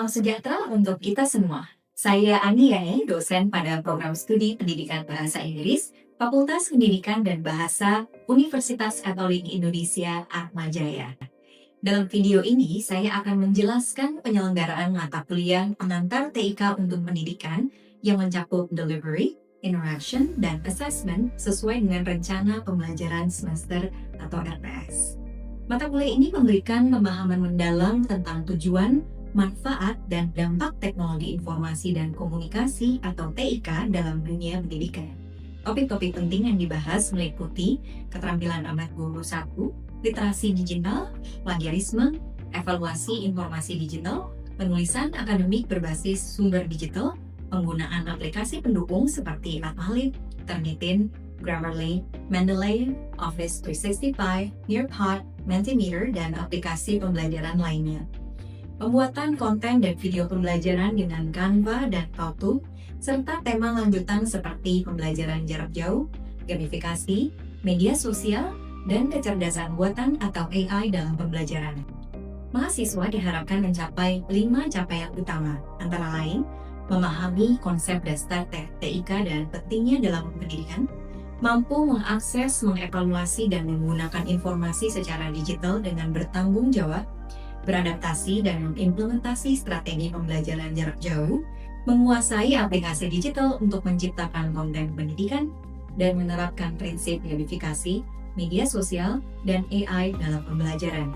Salam sejahtera untuk kita semua. Saya Ani Yae, dosen pada program studi Pendidikan Bahasa Inggris, Fakultas Pendidikan dan Bahasa Universitas Katolik Indonesia Atmajaya. Dalam video ini, saya akan menjelaskan penyelenggaraan mata kuliah pengantar TIK untuk pendidikan yang mencakup delivery, interaction, dan assessment sesuai dengan rencana pembelajaran semester atau RPS. Mata kuliah ini memberikan pemahaman mendalam tentang tujuan, manfaat, dan dampak teknologi informasi dan komunikasi atau TIK dalam dunia pendidikan. Topik-topik penting yang dibahas meliputi keterampilan abad 21, literasi digital, plagiarisme, evaluasi informasi digital, penulisan akademik berbasis sumber digital, penggunaan aplikasi pendukung seperti Mathmatic, Turnitin, Grammarly, Mendeley, Office 365, Nearpod, Mentimeter, dan aplikasi pembelajaran lainnya. Pembuatan konten dan video pembelajaran dengan Canva dan Pautu, serta tema lanjutan seperti pembelajaran jarak jauh, gamifikasi, media sosial, dan kecerdasan buatan atau AI dalam pembelajaran. Mahasiswa diharapkan mencapai 5 capaian utama, antara lain memahami konsep dasar TIK dan pentingnya dalam pendidikan, mampu mengakses, mengevaluasi, dan menggunakan informasi secara digital dengan bertanggung jawab, beradaptasi dan mengimplementasi strategi pembelajaran jarak jauh, menguasai aplikasi digital untuk menciptakan konten pendidikan, dan menerapkan prinsip gamifikasi, media sosial, dan AI dalam pembelajaran.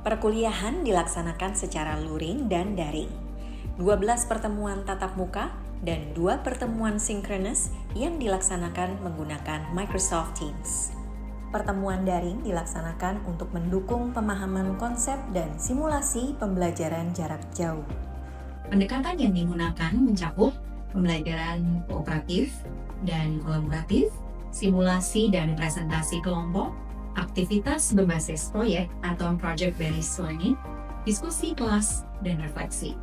Perkuliahan dilaksanakan secara luring dan daring. 12 pertemuan tatap muka dan 2 pertemuan sinkronus yang dilaksanakan menggunakan Microsoft Teams. Pertemuan daring dilaksanakan untuk mendukung pemahaman konsep dan simulasi pembelajaran jarak jauh. Pendekatan yang digunakan mencakup pembelajaran kooperatif dan kolaboratif, simulasi dan presentasi kelompok, aktivitas berbasis proyek atau project-based learning, diskusi kelas, dan refleksi.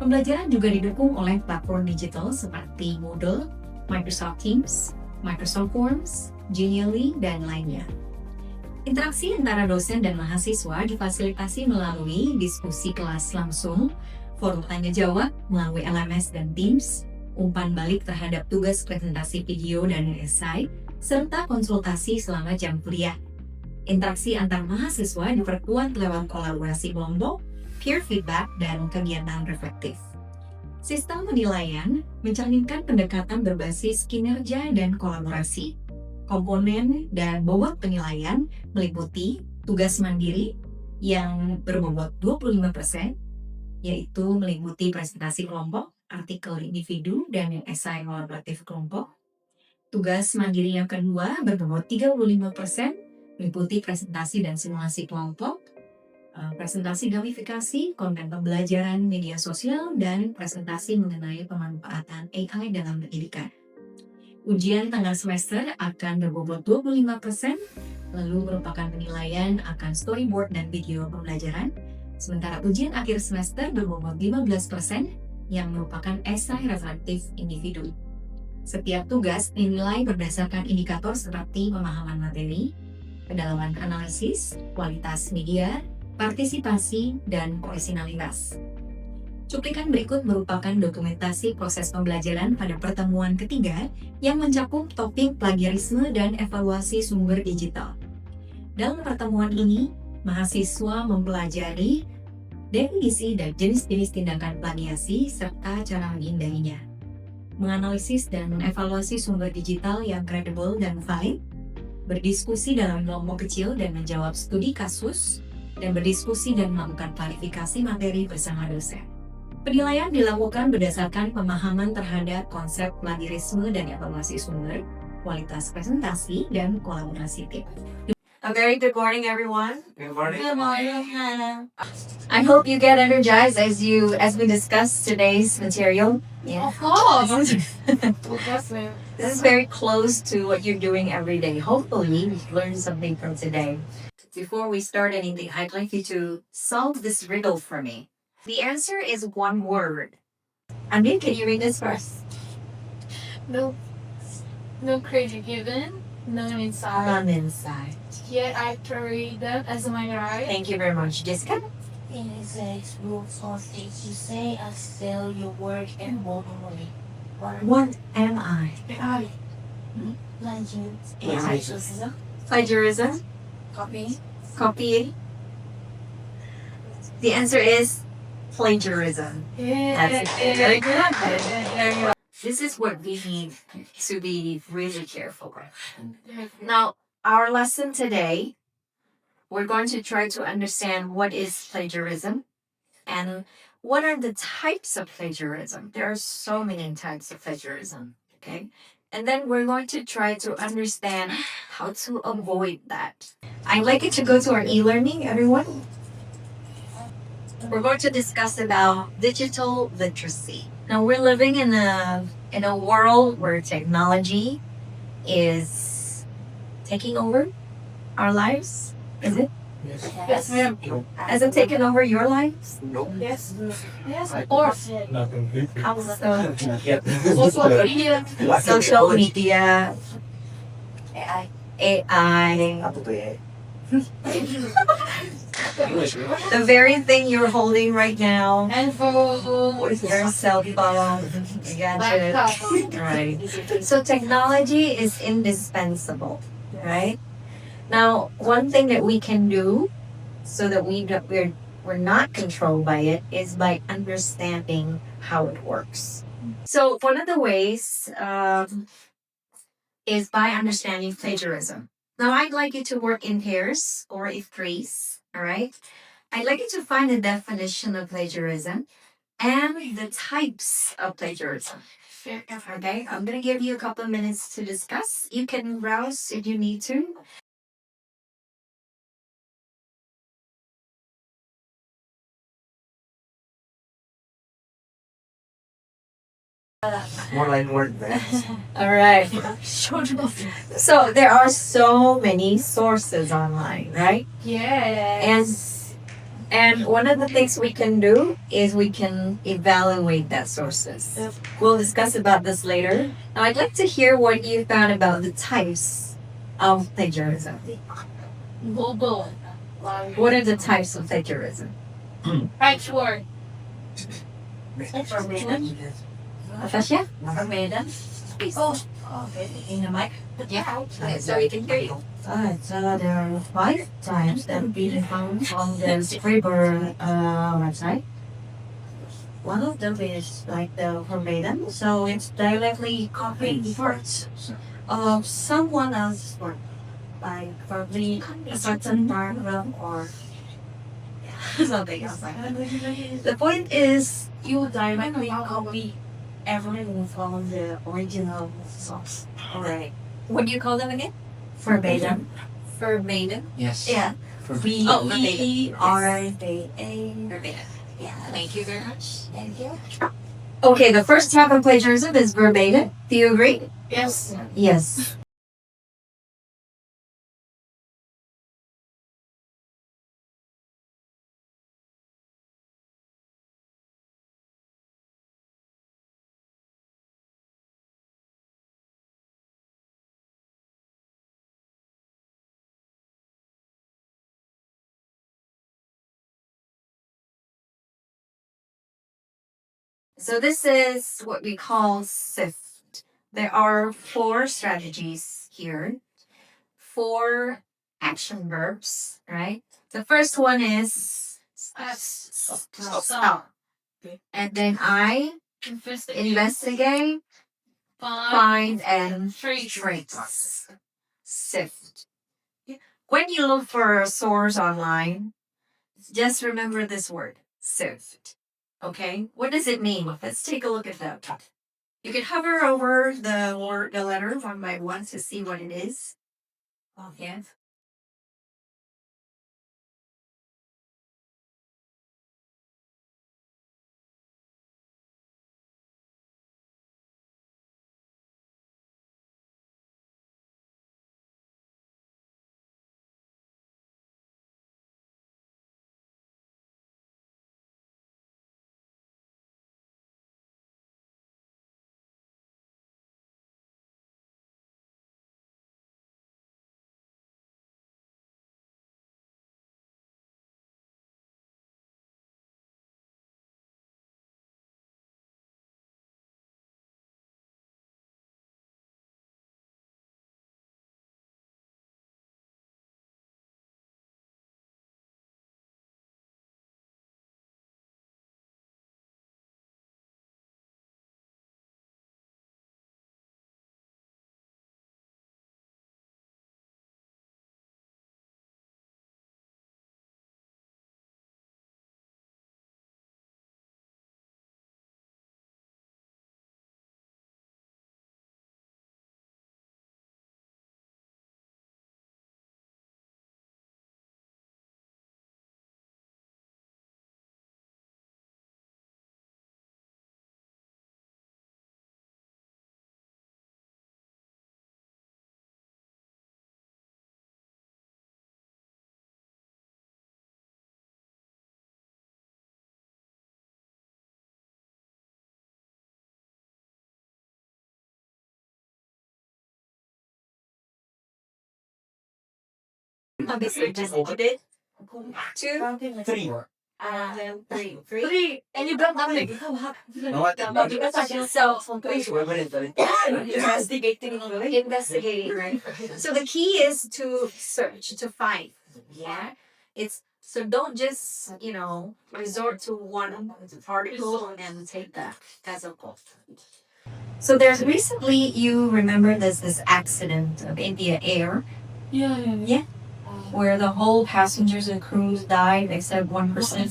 Pembelajaran juga didukung oleh platform digital seperti Moodle, Microsoft Teams, Microsoft Forms, Genially, dan lainnya. Interaksi antara dosen dan mahasiswa difasilitasi melalui diskusi kelas langsung, forum tanya jawab melalui LMS dan Teams, umpan balik terhadap tugas presentasi video dan esai, serta konsultasi selama jam kuliah. Interaksi antar mahasiswa diperkuat lewat kolaborasi kelompok, peer feedback, dan kegiatan reflektif. Sistem penilaian mencerminkan pendekatan berbasis kinerja dan kolaborasi. Komponen dan bobot penilaian meliputi tugas mandiri yang berbobot 25%, yaitu meliputi presentasi kelompok, artikel individu, dan esai kolaboratif kelompok. Tugas mandiri yang kedua berbobot 35%, meliputi presentasi dan simulasi kelompok, presentasi gamifikasi, konten pembelajaran media sosial, dan presentasi mengenai pemanfaatan AI dalam pendidikan. Ujian tengah semester akan berbobot 25%, lalu merupakan penilaian akan storyboard dan video pembelajaran, sementara ujian akhir semester berbobot 15%, yang merupakan esai reflektif individu. Setiap tugas dinilai berdasarkan indikator seperti pemahaman materi, kedalaman analisis, kualitas media, partisipasi, dan orisinalitas. Cuplikan berikut merupakan dokumentasi proses pembelajaran pada pertemuan ketiga yang mencakup topik plagiarisme dan evaluasi sumber digital. Dalam pertemuan ini, mahasiswa mempelajari definisi dan jenis-jenis tindakan plagiasi serta cara menghindarinya, menganalisis dan mengevaluasi sumber digital yang kredibel dan valid, berdiskusi dalam kelompok kecil dan menjawab studi kasus, dan berdiskusi dan melakukan klarifikasi materi bersama dosen. Penilaian dilakukan berdasarkan pemahaman terhadap konsep plagiarisme dan evaluasi sumber, kualitas presentasi, dan kolaborasi tim. A very good morning, everyone. Good morning. Good morning, Hannah. I hope you get energized as we discuss today's material. Yeah. Of course. This is very close to what you're doing every day. Hopefully, you learn something from today. Before we start anything, I'd like you to solve this riddle for me. The answer is one word. Amin, can you read this first? No credit given, none inside. None inside. Yet I carry them as my right. Thank you very much, Jessica. in exact rules of things you say and sell your work and walk away. What am I? Plagiarism. Plagiarism? Copy. Copying? The answer is plagiarism. That's very good. This is what we need to be really careful with. Now, our lesson today, we're going to try to understand what is plagiarism and what are the types of plagiarism. There are so many types of plagiarism, okay? And then we're going to try to understand how to avoid that. I'd like you to go to our e-learning, everyone. We're going to discuss about digital literacy. Now we're living in a world where technology is taking over our lives. Is it? Yes, ma'am. Has it taken over your lives? Yes. Yes, of course. How so? Social media. Social media, AI. AI, the very thing you're holding right now, And for your cell phone, gadget. laptop. Right. So technology is indispensable, right? Now, one thing that we can do so that we're not controlled by it is by understanding how it works. So one of the ways is by understanding plagiarism. Now, I'd like you to work in pairs or in threes. All right. I'd like you to find the definition of plagiarism and the types of plagiarism. Okay, I'm gonna give you a couple of minutes to discuss. You can browse if you need to. More like WordPress. All right. So there are so many sources online, right? Yes. And one of the things we can do is we can evaluate that sources. Yep. We'll discuss about this later. Now I'd like to hear what you found about the types of plagiarism. Google. What are the types of plagiarism? Right word. Natasha? Verbatim. Oh, okay. In the mic. Yeah. So we can hear you. There are 5 types that we found on the Scriber website. One of them is like the verbatim, so it's directly copying words of someone else's work, like probably a certain paragraph or something else like that. The point is, you directly copy everything from the original source. Alright. What do you call them again? Verbatim. Verbatim. Yes. Yeah. V Oh, E R B A. Verbatim. Yeah. Thank you very much. Thank you. Okay, the first type of plagiarism is verbatim. Do you agree? Yes. Yes. So this is what we call SIFT. There are 4 strategies here, 4 action verbs, right? The first one is stop. And then I investigate, find, and trace. SIFT. When you look for a source online, just remember this word, SIFT. Okay, what does it mean? Let's take a look at that. You can hover over the letter one by one to see what it is. Okay. how many searches you did? 2? 3. Then 3. 3? And you got nothing. No, what? So, investigating, right? So the key is to search, to find. Yeah. It's so don't just, resort to one article and take that as a goal. So there's recently, you remember there's this accident of India Air Yeah. where the whole passengers and crews died except one person,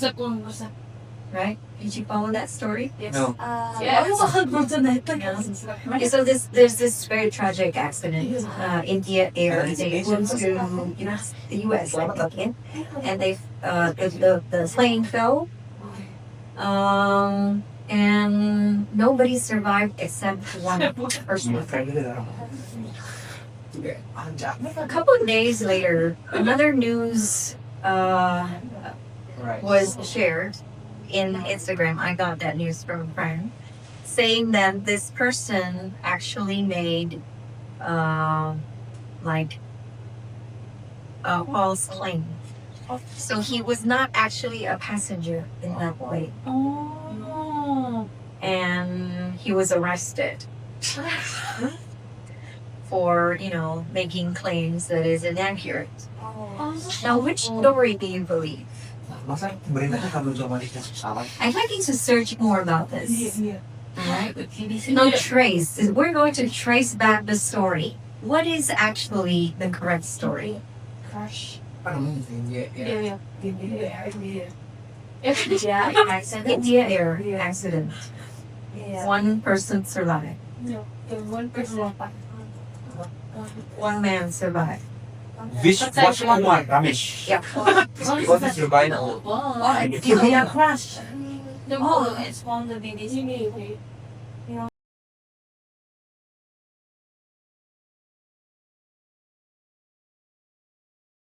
right? Did you follow that story? No. Okay, so there's this very tragic accident. India Air, they flew to the U.S. I think, and the plane fell, and nobody survived except one person. A couple of days later, another news was shared in Instagram. I got that news from a friend saying that this person actually made like a false claim. So he was not actually a passenger in that way. And he was arrested for, making claims that is inaccurate. Now, which story do you believe? Masa berita kamu cuma salah? I'd like you to search more about this. Alright? No trace. We're going to trace back the story. What is actually the correct story? India Air accident. One person survived. One man survived. Which was Omar Ramesh? Yeah. Because it's your guy now. Crash. It's from the BBC.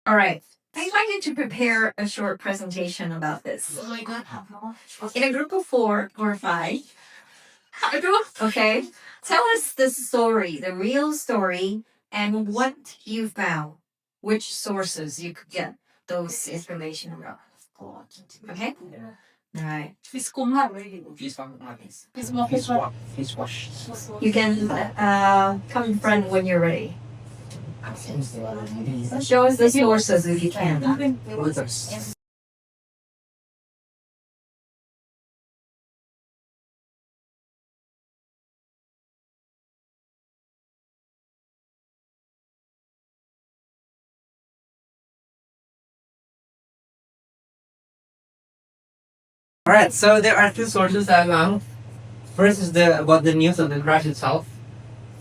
Alright. I'd like you to prepare a short presentation about this. Oh my god. In a group of 4 or 5. Okay? Tell us the story, the real story, and what you found. Which sources you could get those information from. Okay? Alright. He's from He's wash. You can come in front when you're ready. Show us the sources if you can. Alright, so there are 2 sources I found. First is about the news of the crash itself.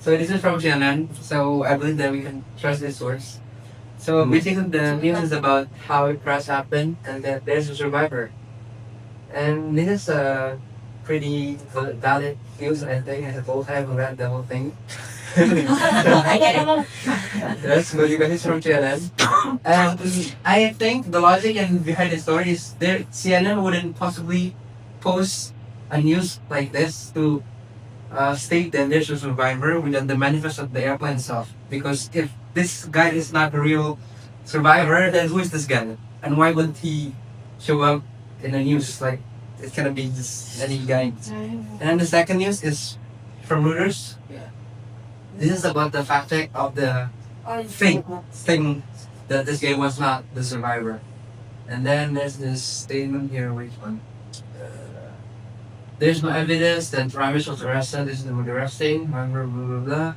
So this is from CNN, so I believe that we can trust this source. So basically the news is about how the crash happened and that there's a survivor. And this is a pretty valid news, I think. I haven't read the whole thing. Yes, but because it's from CNN. And I think the logic and behind the story is there CNN wouldn't possibly post a news like this to state that there's a survivor without the manifest of the airplane itself. Because if this guy is not a real survivor, then who is this guy? And why wouldn't he show up in the news? Like, it's gonna be just any guy. And then the second news is from Reuters. This is about the fact check of the thing that this guy was not the survivor. And then there's this statement here, which one? There's no evidence that Ramesh was arrested. This is the arresting, blah blah blah blah blah.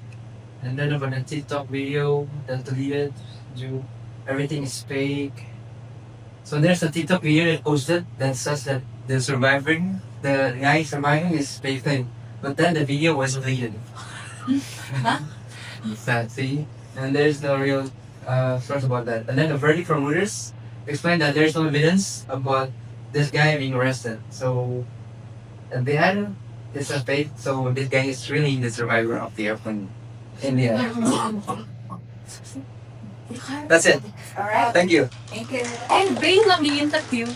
And then about the TikTok video that's deleted, everything is fake. So there's a TikTok video that posted that says that the guy surviving is fake thing. But then the video was deleted. Sad, see? And there's no real source about that. And then the verdict from Reuters explained that there's no evidence about this guy being arrested. So at the end, it's a fake. So this guy is really the survivor of the airplane in the air. That's it. Alright. Thank you. And being on the interview.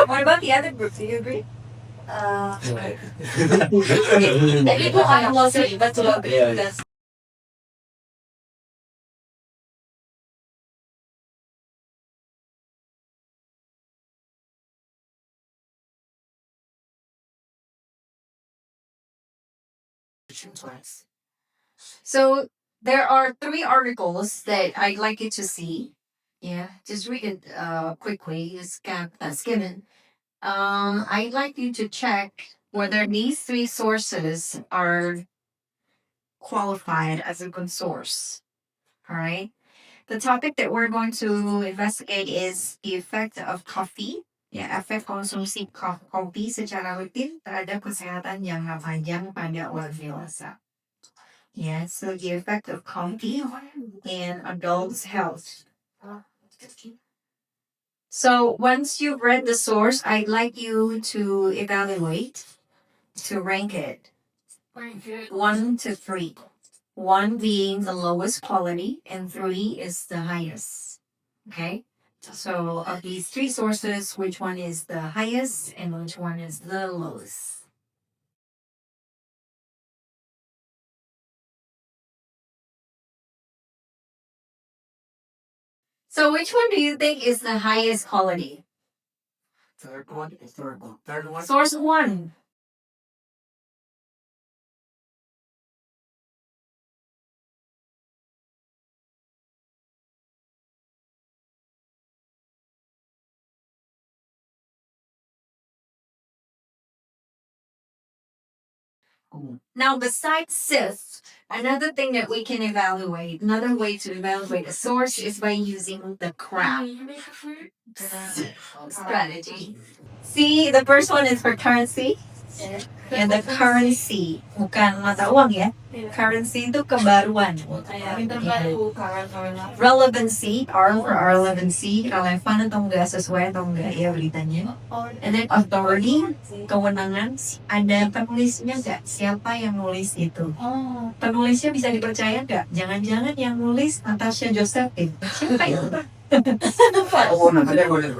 What about the other group? Do you agree? Hindi ko kaya mo sa iba to. Yeah. So there are 3 articles that I'd like you to see. Yeah, just read it quickly. Skim it. I'd like you to check whether these 3 sources are qualified as a good source. All right. The topic that we're going to investigate is the effect of coffee. Ya, efek konsumsi kopi secara rutin terhadap kesehatan jangka panjang pada orang dewasa. Yeah, so the effect of coffee in adults' health. So once you've read the source, I'd like you to evaluate, to rank it 1 to 3. 1 being the lowest quality and 3 is the highest. Okay? So of these 3 sources, which one is the highest and which one is the lowest? So which one do you think is the highest quality? Third one. Source 1. Now, besides SIF, another thing that we can evaluate, another way to evaluate a source is by using the CRAP strategy. See, the first one is for currency. And the currency, bukan mata uang ya. Currency itu kebaruan. Relevancy, R for relevancy, relevan atau enggak, sesuai atau enggak ya beritanya. And then authority, kewenangan, ada penulisnya enggak? Siapa yang nulis itu? Penulisnya bisa dipercaya enggak? Jangan-jangan yang nulis Natasha Josephine. Siapa itu? Oo, nakalimutan ko ulit.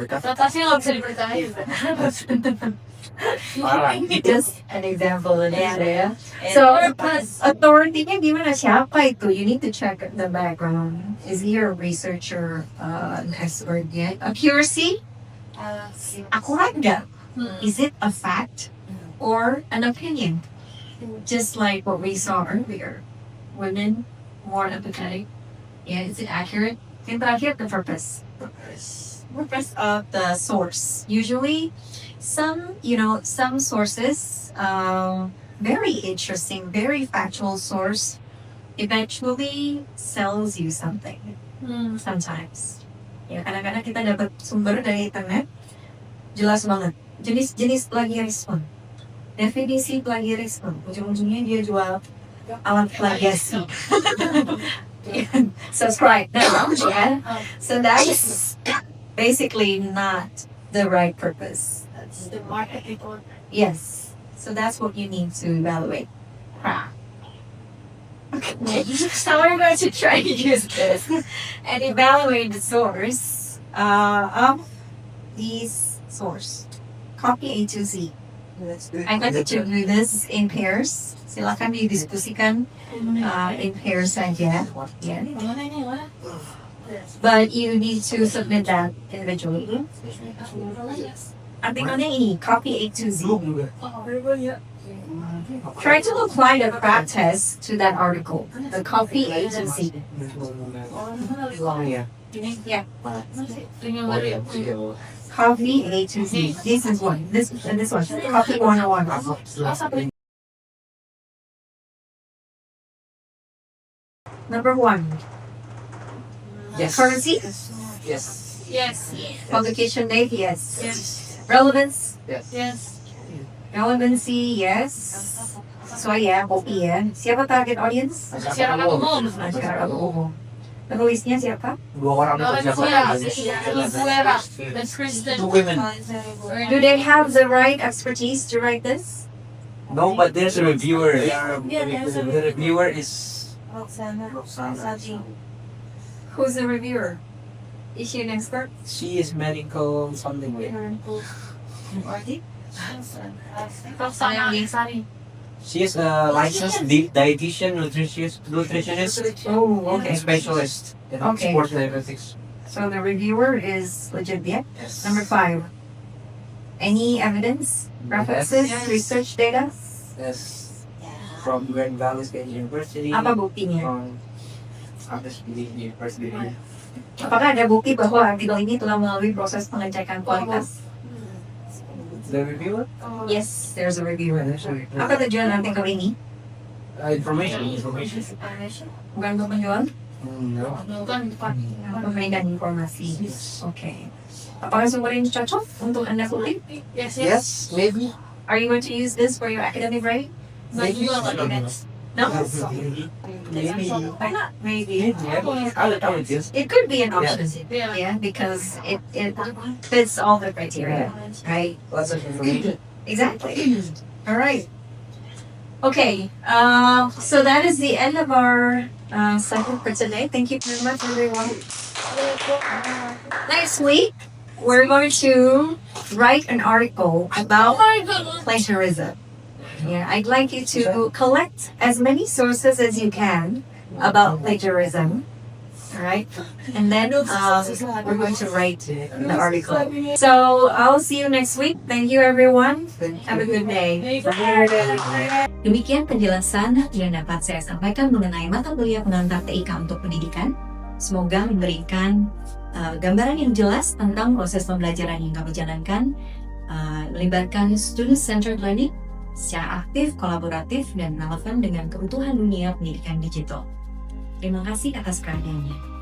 Parang. Just an example ya. So, authority-nya gimana? Siapa itu? You need to check the background. Is he a researcher, an expert yet? Accuracy? Akurat nggak? Is it a fact or an opinion? Just like what we saw earlier. Women more empathetic. Yeah, is it accurate? And terakhir, the purpose. Purpose of the source. Usually, some sources, very interesting, very factual source, eventually sells you something. Sometimes. Ya, kadang-kadang kita dapat sumber dari internet, jelas banget. Jenis plagiarisme. Definisi plagiarisme. Ujung-ujungnya dia jual alat plagiasi. Subscribe now, yeah. So that's basically not the right purpose. The market report. Yes. So that's what you need to evaluate. Okay. So we're going to try to use this and evaluate the source of these source. Copy A to Z. I'm going to do this in pairs. Silakan didiskusikan in pairs saja. Yeah. But you need to submit that individually. Artikelnya ini, copy A to Z. Try to apply the CRAP test to that article. The copy A to Z. Yeah. Copy A to Z. This is one. This one. Copy 101. Number 1. Yes. Currency? Yes. Publication date? Yes. Yes. Relevance? Yes. Relevancy? Yes. Sesuai ya, kopi ya. Siapa target audience? Masyarakat umum. Masyarakat umum. Penulisnya siapa? 2 orang Loren dapat Fuera. siapa? Fuera. That's Kristen. 2 women. Do they have the right expertise to write this? No, but there's a reviewer. there's a The reviewer is Roxana. Who's the reviewer? Is she an expert? she is medical something. Roxana. She is a licensed dietitian, nutritionist, Oh, and specialist in Okay. sports dietetics. So the reviewer is legit, yeah? Yes. Number 5. Any evidence, references, Yes. research data? Yes. from Grand Valley State University. Apa buktinya? From Abbas University. Apakah ada bukti bahwa artikel ini telah melalui proses pengecekan kualitas? The reviewer? Yes, there's a reviewer. Apa tujuan artikel ini? Information. Bukan untuk menjual? No. Memberikan informasi. Oke. Apakah sumber ini cocok untuk Anda kutip? Yes, maybe. Are you going to use this for your academic writing? Maybe. No? Maybe. Why not? Maybe. I would just. It could be an option. Yeah, because it fits all the criteria, right? Lots of information. Exactly. All right. Okay. So that is the end of our segment for today. Thank you very much, everyone. Next week, we're going to write an article about plagiarism. Yeah, I'd like you to collect as many sources as you can about plagiarism. All right, and then we're going to write the article. So I'll see you next week. Thank you, everyone. Have a good day. Demikian penjelasan yang dapat saya sampaikan mengenai mata kuliah pengantar TIK untuk pendidikan. Semoga memberikan gambaran yang jelas tentang proses pembelajaran yang kami jalankan, melibatkan student-centered learning secara aktif, kolaboratif, dan relevan dengan kebutuhan dunia pendidikan digital. Terima kasih atas perhatiannya.